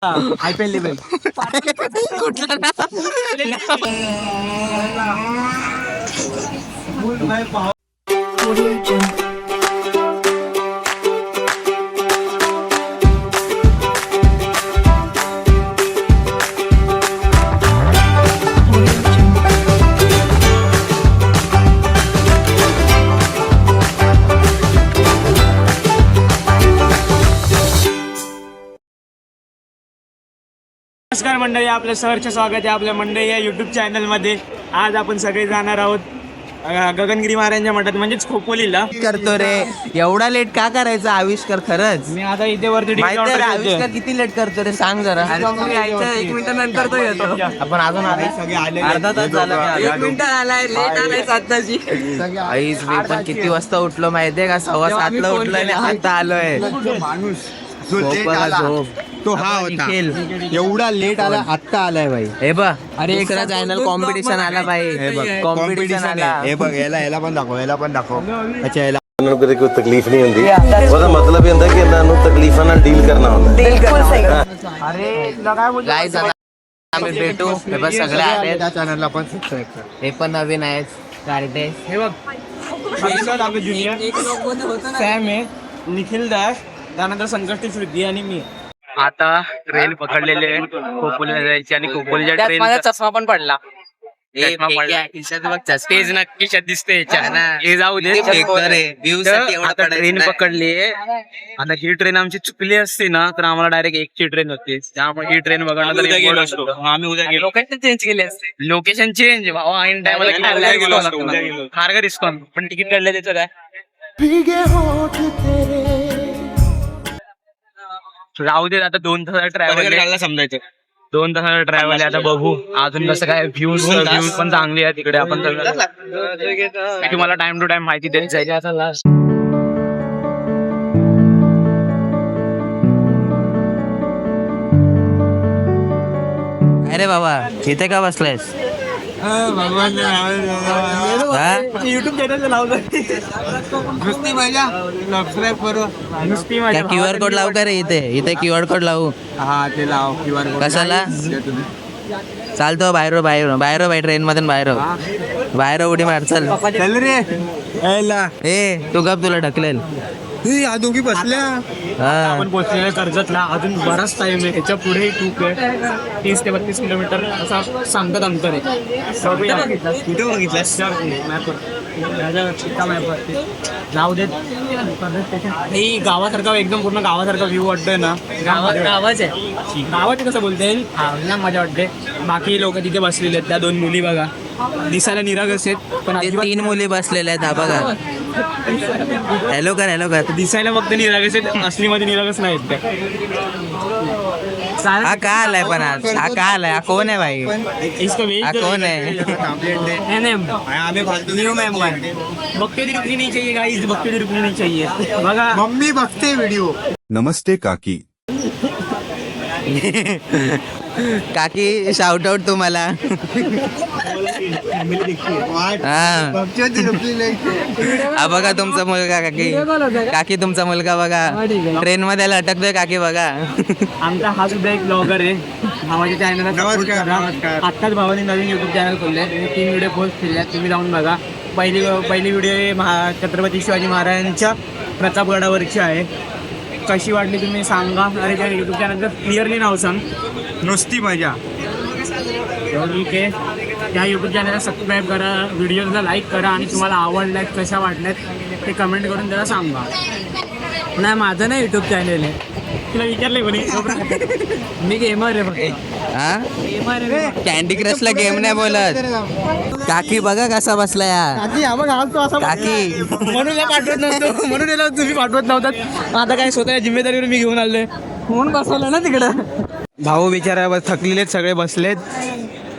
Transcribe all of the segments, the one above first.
IPL level नमस्कार मंडळी, आपलं सहर्ष स्वागत आहे आपल्या मंडळी या यूट्यूब चॅनलमध्ये. आज आपण सगळे जाणार आहोत गगनगिरी महाराजांच्या मठात, म्हणजेच खोपोलीला. करतो रे, एवढा लेट का करायचा आविष्कार? खरंच मी आता इथे वरती आविष्कार किती लेट करतो रे, सांग जरा. 1 मिनिट नंतर तो येतो. आपण अजून आले अर्धा तास झाला. 1 मिनिट आलाय, लेट आलाय आताची. आईच मी पण किती वाजता उठलो माहितीये का? 6:15 उठलो आणि आता आलोय. तो हा होता, एवढा लेट आला, आत्ता आलाय भाई. हे बघ, अरे दुसरा चॅनल कॉम्पिटिशन आला भाई. कॉम्पिटिशन आला. हे बघ, याला पण दाखव, याला पण दाखव. अच्छा, याला ਕੋਈ ਤਕਲੀਫ ਨਹੀਂ ਹੁੰਦੀ, ਉਹਦਾ ਮਤਲਬ ਇਹ ਹੁੰਦਾ ਕਿ ਇਹਨਾਂ ਨੂੰ ਤਕਲੀਫਾਂ ਨਾਲ ਡੀਲ ਕਰਨਾ ਹੁੰਦਾ. गाईज आम्ही भेटू. हे बघ, सगळे आले. त्या चॅनलला पण सबस्क्राईब कर. हे पण नवीन आहेत. कार्टे हे बघ, आपले ज्युनियर सॅम आहे, निखिल दास, त्यानंतर संकष्टी श्रुती आणि मी. आता ट्रेन पकडलेले आहे खोपोलीला जायची आणि खोपोलीच्या ट्रेन चष्मा पण पडला. तेच नक्की दिसते. हे जाऊ दे. आता ट्रेन पकडली आहे. आता ही ट्रेन आमची चुकली असती ना तर आम्हाला डायरेक्ट एकची ट्रेन होती. त्यामुळे ही ट्रेन बघायला आम्ही उद्या गेलो. लोकेशन चेंज केले असते. लोकेशन चेंज भावा, ऐन टायमाला फार का रिस्कॉन, पण तिकीट काढलं त्याचं काय. राहू दे, आता 2 तासाचा ट्रॅव्हल समजायचं. 2 तासाचा ट्रॅव्हल आहे. आता बघू अजून कसं काय. व्ह्यूज पण चांगली आहे तिकडे. आपण तुम्हाला टाइम टू टाइम माहिती द्यायची आहे. आता लास्ट अरे बाबा, इथे का बसलायस? युट्यूब चॅनल लावलं नुसती माझ्या सबस्क्राईब करू. नुसती माझ्या QR कोड लावू का रे? इथे QR कोड लावू. हा, ते लाव QR कोड. कशाला चालतो? बाहेर बाई, ट्रेन मधून बाहेर उडी मार. चल रे. ए तू गप, तुला ढकलेल. या दोघी बसल्या. आपण पोहोचलेल्या कर्जतला. अजून बराच टाइम आहे. ह्याच्या पुढे खूप आहे. 30 ते 32 किलोमीटर असा सांगतात अंतर आहे. कुठे बघितलं? मॅपवरती जाऊ देत. ही गावासारखा, एकदम पूर्ण गावासारखा व्ह्यू वाटतोय ना. गावाच आहे. गावात कसं बोलता येईल ना, मजा वाटते. बाकी लोक तिथे बसलेले आहेत. त्या 2 मुली बघा, दिसायला निरागस आहेत पण 3 मुली बसलेल्या आहेत. हा बघा. हॅलो कर. दिसायला फक्त निरागस आहेत, असलीमध्ये निरागस नाहीत त्या. हा का आलाय पण आज? हा का आलाय? हा कोण आहे भाई? हा कोण आहे? New member. भक्ति रुकनी नहीं चाहिए गाइस, भक्ति रुकनी नहीं चाहिए. बघा, मम्मी बघते व्हिडिओ. नमस्ते काकी. काकी शाउट आउट तुम्हाला. हा बघा तुमचा मुलगा. काकी तुमचा मुलगा बघा, ट्रेन मध्ये लटकतोय. काकी बघा. आमचा हा सुद्धा एक ब्लॉगर आहे. भावाच्या चॅनलला आत्ताच भावाने नवीन युट्यूब चॅनल खोलले. 3 व्हिडिओ पोस्ट केले, तुम्ही जाऊन बघा. पहिली व्हिडिओ छत्रपती शिवाजी महाराजांच्या प्रतापगडावरची आहे. कशी वाटली तुम्ही सांगा. अरे त्या युट्यूब चॅनलचं क्लिअरली नाव सांग. नुसती मजा. ठीक आहे, त्या यूट्यूब चॅनलला सबस्क्राईब करा, व्हिडिओला लाईक करा आणि तुम्हाला आवडल्यात कशा वाटल्यात ते कमेंट करून त्याला सांगा. नाही, माझं नाही यूट्यूब चॅनल आहे. तुला विचारलंय कोणी? मी गेमर आहे फक्त. हा, कॅन्डी क्रशला गेम नाही बोलत. काकी बघा कसा बसला यार. काकी म्हणून पाठवत नव्हतो, म्हणून याला तुम्ही पाठवत नव्हतात. आता काय स्वतः जिम्मेदारीवर मी घेऊन आलोय म्हणून बसवलं ना तिकडं. भाऊ बिचारा बस थकलेत, सगळे बसलेत.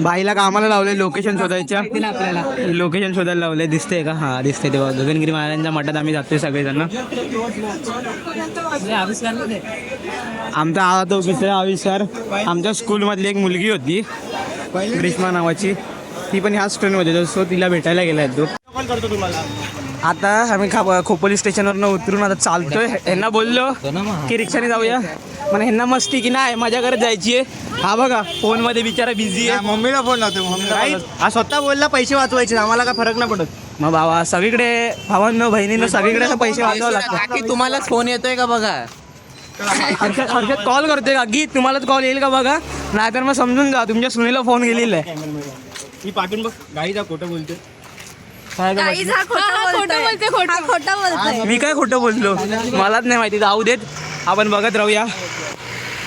बाईला कामाला लावले लोकेशन शोधायच्या. आपल्याला लोकेशन शोधायला लावले. दिसते का? हा दिसते. तेव्हा गगनगिरी महाराजांच्या मठात आम्ही जातोय सगळेजण. आमचा हा तो मित्र आविष्कार. आमच्या स्कूलमधली एक मुलगी होती ग्रीष्मा नावाची, ती पण ह्याच ट्रेनमध्ये. सो तिला भेटायला गेलाय तो. करतो तुम्हाला आता आम्ही खोपोली स्टेशनवरनं उतरून आता चालतोय. ह्यांना बोललो की रिक्षाने जाऊया, पण ह्यांना मस्ती की नाही मजा करत जायची आहे. हा बघा फोन मध्ये बिचारा बिझी आहे. मम्मीला फोन लावतो. मम्मीला हा स्वतः बोलला पैसे वाचवायचे, आम्हाला काय फरक नाही पडत. मग बाबा सगळीकडे भावांनो बहिणींनो सगळीकडे असं पैसे वाचवावं लागतात. काकी तुम्हालाच फोन येतोय का बघा. हर्षद कॉल करतोय का की तुम्हालाच कॉल येईल का बघा, नाहीतर मग समजून जा तुमच्या सुनीला फोन गेलेला आहे. ही पाठवून बघ गाईचा खोटं बोलते. मी काय खोटं बोललो मलाच नाही माहिती. जाऊ देत, आपण बघत राहूया.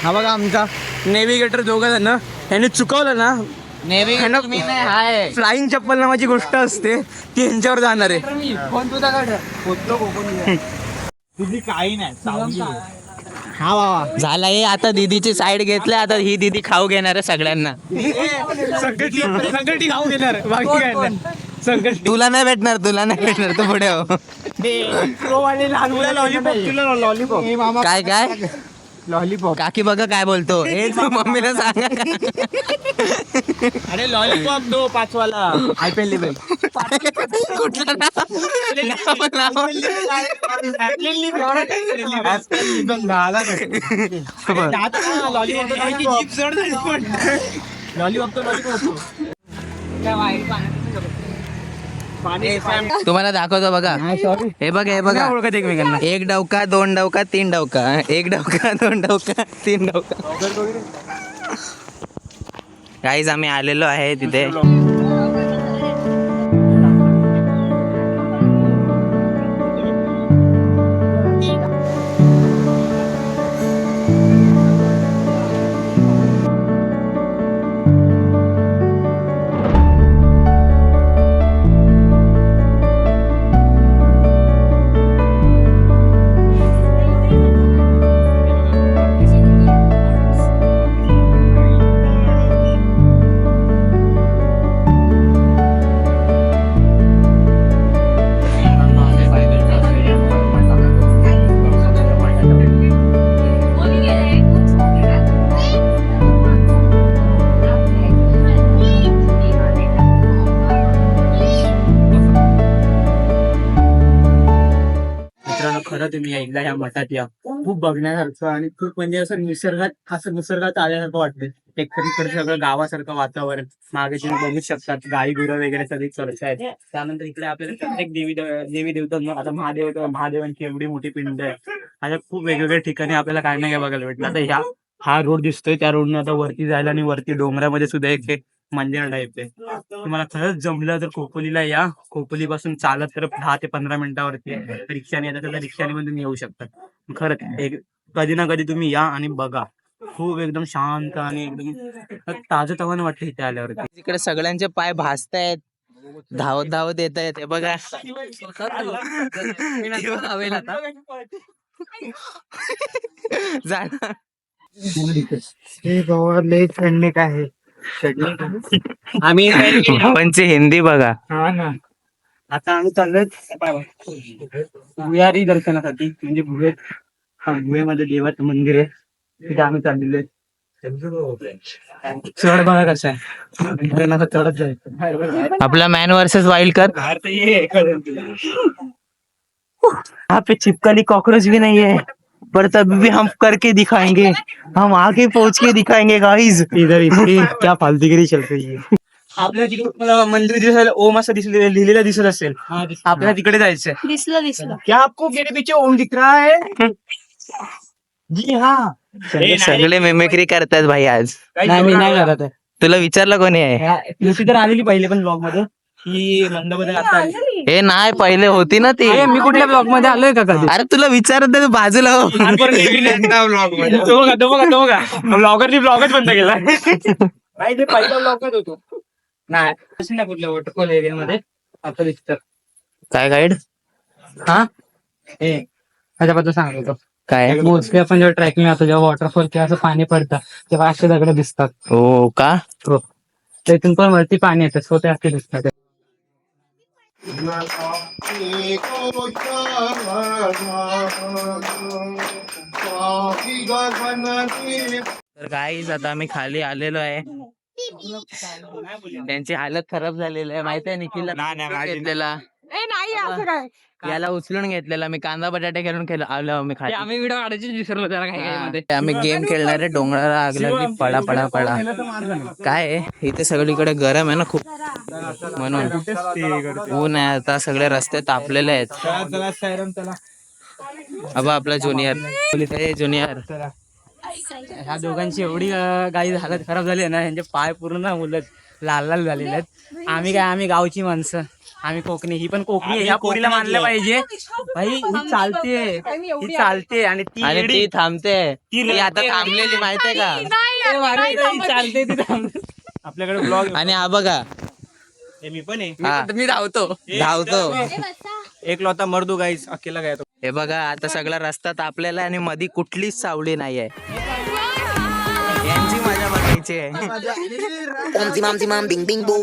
हा बघा आमचा नेव्हिगेटर दोघं जण, ह्यांनी चुकवलं ना फ्लाइंग चप्पल नावाची गोष्ट असते ती यांच्यावर जाणार आहे. तुझी काही नाही. हा बाबा झाला हे. आता दीदीची साईड घेतली, आता ही दीदी खाऊ घेणार आहे सगळ्यांना. संकटी खाऊ घेणार बाकी काय नाही. संकट तुला नाही भेटणार, तुला नाही भेटणार, तू पुढे हो. लॉलीपॉप काय काय लॉलीपॉप काकी बघा काय बोलतो. हे तू मम्मीला सांगा. अरे लॉलीपॉप दो 5 वाला IPL लेवल. कुठला तुम्हाला दाखवतो बघा. हे बघा हे बघा, ओळखत एकमेकांना. 1 डवका 2 डवका 3 डवका, 1 डवका 2 डवका 3 डवका. गाईज आम्ही आलेलो आहे तिथे. खरं तुम्ही एकदा ह्या मठात या, खूप बघण्यासारखं आणि खूप म्हणजे असं निसर्गात आल्यासारखं वाटतं. एककडे सगळं गावासारखं वातावरण, मागे तुम्ही बघू शकतात गाई गुरं वगैरे सगळी चर्चा आहेत. त्यानंतर इकडे आपल्याला प्रत्येक देवी देवता, आता महादेवांची एवढी मोठी पिंड आहे. अशा खूप वेगवेगळ्या ठिकाणी आपल्याला काय नाही काय बघायला भेटलं. आता हा रोड दिसतोय, त्या रोडने आता वरती जायला आणि वरती डोंगरामध्ये सुद्धा एक मंदिर टाईप आहे. तुम्हाला खरंच जमलं तर खोपोलीला या. खोपोली पासून चालत तर 10 ते 15 मिनिटावरती आहे. रिक्षाने येतात तर रिक्षाने पण तुम्ही येऊ शकता. खरंच एक कधी ना कधी तुम्ही या आणि बघा. खूप एकदम शांत आणि एकदम ताजं तवानं वाटतं इथे आल्यावरती. तिकडे सगळ्यांचे पाय भासतायत, धावत धावत येत आहेत. हे बघा जाणार. थंडी काय आम्ही पंच हिंदी बघा. हा ना. आता आम्ही चाललोय भुयारी दर्शनासाठी, म्हणजे भुयेमध्ये देवाचं मंदिर आहे, तिथे आम्ही चाललेलो आहे. चढ बघा कसं आहे, चढत जायचं. आपला मॅन वर्सेस वाईल्ड कर. यहाँ पे छिपकली कॉकरोच भी नहीं है, पर तब भी हम करके दिखाएंगे, हम आगे पहुंच के दिखाएंगे गाइस. इधर क्या फालतूगिरी चल रही है. आपल्या तिकडे मंदिर दिसायला ओम असं लिहिलेलं दिसत असेल, आपल्याला तिकडे जायचंय. दिसलं क्या आपको मेरे पीछे ओम दिख रहा है? जी हाँ. सगळे मेमेक्री करतात भाई आज. नाही मी नाही करत आहे. तुला विचारलं कोणी आहे? नुसती तर आलेली पहिले पण ब्लॉग मध्ये ही मंदमध्ये आता आली. हे नाही पहिले होती ना ती. मी कुठल्या ब्लॉग मध्ये आलोय का कधी? अरे तुला विचारत नाही, तू बाजूला हो. ब्लॉगरनी ब्लॉगच बंद केला. नाही ते पहिला ब्लॉगच होतो. नाही ना कुठल्या वॉटरफॉल एरियामध्ये आता दिसत. काय गाईड? हा हे ह्याच्याबद्दल सांगतो. काय मोस्टली आपण जेव्हा ट्रॅकिंग जातो, जेव्हा वॉटरफॉल किंवा असं पाणी पडतं तेव्हा असे दगड दिसतात. हो का? हो, त्यातून पण वरती पाणी येतं, सो ते असे दिसतात. तर गाईज आता आम्ही खाली आलेलो आहे. त्यांची हालत खराब झालेली आहे, माहिती आहे निखिलला घेतलेला. याला उचलून घेतलेला मी कांदा बटाटे खेळून आलो मी खाली. आम्ही व्हिडिओ काढायची विसरलो त्याला काय काय मध्ये. आम्ही गेम खेळणारे डोंगराला आग लागली पडा पडा पडा. काय आहे, इथे सगळीकडे गरम आहे ना खूप म्हणून ऊन आहे. आता सगळे रस्ते तापलेले आहेत. अबा आपला ज्युनियर ह्या दोघांची एवढी काही हालत खराब झाली आहे ना, यांचे पाय पूर्ण उलट लाल लाल झालेले आहेत. आम्ही गावची माणसं, आम्ही कोकणी, ही पण कोकणी आहे. या पोरीला मानलं पाहिजे भाई. ही चालते आणि ती थांबते. ती आता थांबलेली माहितीये का. चालते ती थांबते. आपल्याकडे ब्लॉग आणि हा बघा मी पण आहे. मी धावतो एक लोता मर्दू गाईस अकेला गाय. हे बघा आता सगळा रस्ता तापलेला आहे आणि मधी कुठलीच सावली नाहीये. यांची मजा बघायची आहे. Om bing bing boo.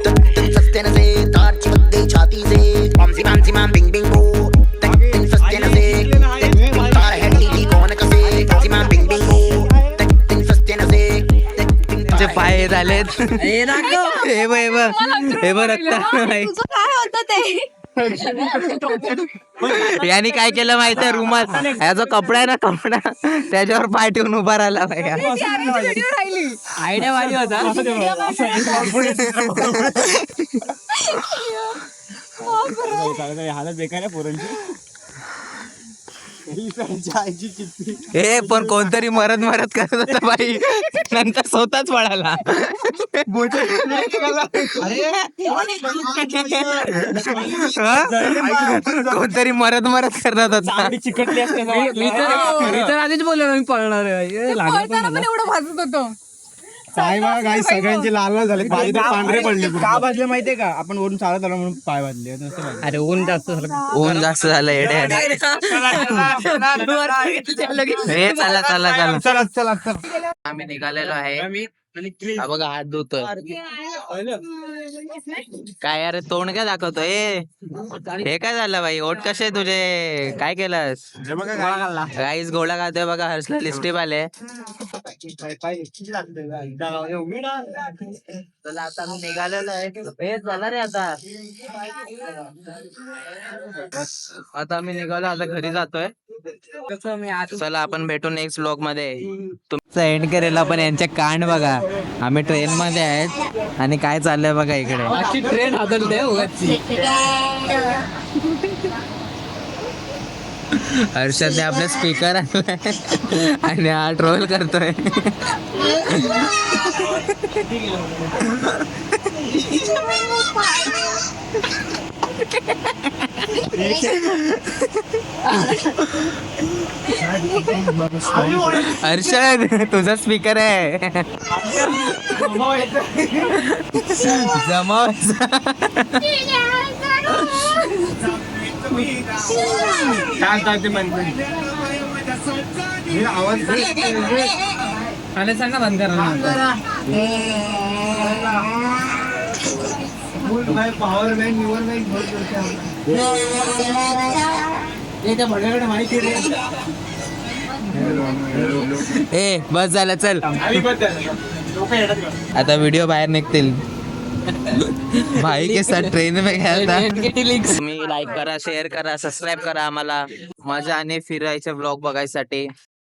Tum सस्ते से तार चिपक गई छाती से. Om bing bing boo. Tum सस्ते से तार है टीवी कौन कसे. Om bing bing boo. Tum सस्ते से त्यांचे पाय झालेत. हे बघ रक्त. काय होतं ते यांनी काय केलं माहितीये, रुमाल हा जो कपडा आहे ना कपडा त्याच्यावर पाय ठेवून उभा राहिला पाहिजे. आयडिया भारी होता. हालत बेकार आहे पोरांची. हे पण कोणतरी मरत करत होता बाई, नंतर स्वतःच पळाला. कोणतरी मरत करत होता. चिकटली असते. मी तर आधीच बोललो मी पळणार आहे. एवढं भाजत होतं. काय बघा गाई सगळ्यांचे लाल लाल झाले, पाय तर पांढरे पडले. का भाजले माहितीये का, आपण वरून चालत आलो म्हणून पाय भाजले. अरे ऊन जास्त झालं. ऊन जास्त झालं येडे. हे चला आम्ही निघालेलो आहे. हा बघा हात धुतोय. काय अरे तोंड काय दाखवतोय. हे काय झालं बाई, ओठ कसे तुझे, काय केलंस. गाईस गोळा खातोय बघा. हर्षला लिस्टिप आले. चला आता मी निघालेलो आहे. हे चला रे आता मी निघालो. आता घरी जातोय. चला आपण भेटू नेक्स्ट ब्लॉग मध्ये. तुमचा एंड करेल आपण. यांच्या कांड बघा. आम्ही ट्रेन मध्ये आहेत आणि काय चाललंय बघा इकडे. ट्रेन हादरते हर्षदने आपले स्पीकर आणलाय आणि हा ट्रोल करतोय. हर्षद तुझा स्पीकर आहे. जमावायचा. आले सांगा बंद करा. माहिती ए बस झालं चल. आता व्हिडिओ बाहेर निघतील. भाई के साथ ट्रेन में गया था. तुम्ही लाईक करा, शेअर करा, सबस्क्राईब करा आम्हाला मजा आणि फिरायचे ब्लॉग बघायसाठी.